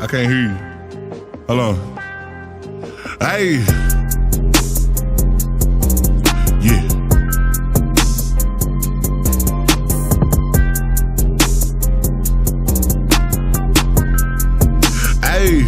I can't hear you. Hold on. Hey. Yeah. Hey.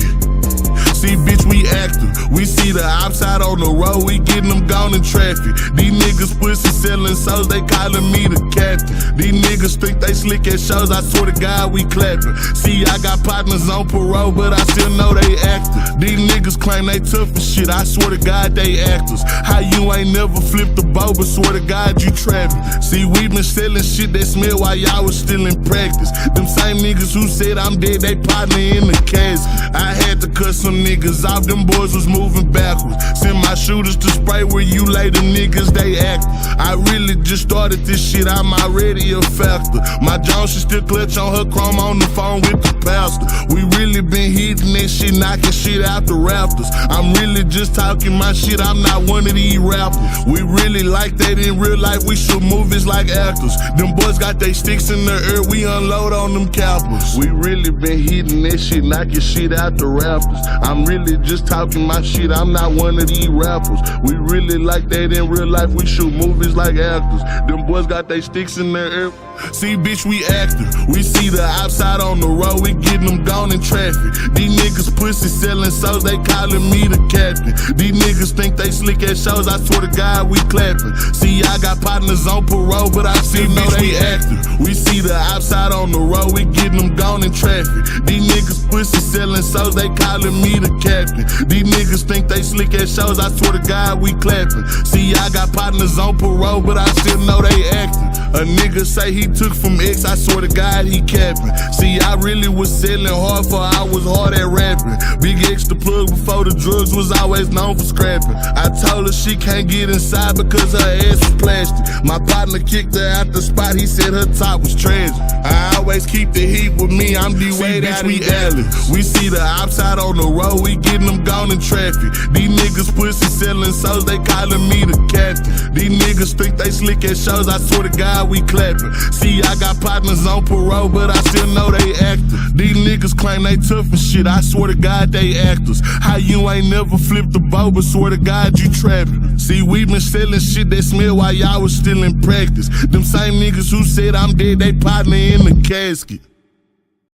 See, bitch, we active. We see the outside on the road, we getting them gone in traffic. These niggas pussy selling souls, they calling me the captain. These niggas think they slick at shows, I swear to God we clapping. See, I got partners on parole, but I still know they active. These niggas claim they tough as shit, I swear to God they actors. How you ain't never flipped the boat, but swear to God you trapping. See, we been selling shit that smell while y'all was still in practice. Them same niggas who said I'm dead, they partner in the casket. I had to cut some niggas off, them boys was moving backwards. Send my shooters to spray where you lay, them niggas they act. I really just started this shit, I'm already a factor. My Jones should still clutch on her chrome on the phone with the pastor. We really been hitting that shit, knocking shit out the rafters. I'm really just talking my shit, I'm not one of these rappers. We really like that in real life, we shoot movies like actors. Them boys got they sticks in the air, we unload on them cappers. We really been hitting that shit, knocking shit out the rafters. I'm really just talking my shit, I'm not one of these rappers. We really like that in real life, we shoot movies like actors. Them boys got they sticks in their air. See, bitch, we active. We see the outside on the road, we getting them gone in traffic. These niggas pussy selling souls, they calling me the captain. These niggas think they slick at shows, I swear to God we clapping. See, I got partners on parole, but I still know they active. We see the outside on the road, we getting them gone in traffic. These niggas pussy selling souls, they calling me the captain. These niggas think they slick at shows, I swear to God we clapping. See, I got partners on parole, but I still know they acting. A nigga say he took from X, I swear to God he capping. See, I really was selling hard for I was hard at rapping. Big X the plug before the drugs, was always known for scrapping. I told her she can't get inside because her ass was plastic. My partner kicked her out the spot, he said her top was tragic. I always keep the heat with me, I'm D-Wade out we alley. We see the outside on the road, we getting them gone in traffic. These niggas pussy selling souls, they calling me the captain. These niggas think they slick at shows, I swear to God we clapping. See, I got partners on parole, but I still know they active. These niggas claim they tough and shit, I swear to God they actors. How you ain't never flipped the boat, but swear to God you trapping. See, we been selling shit that smell while y'all was still in practice. Them same niggas who said I'm dead, they partner in the casket.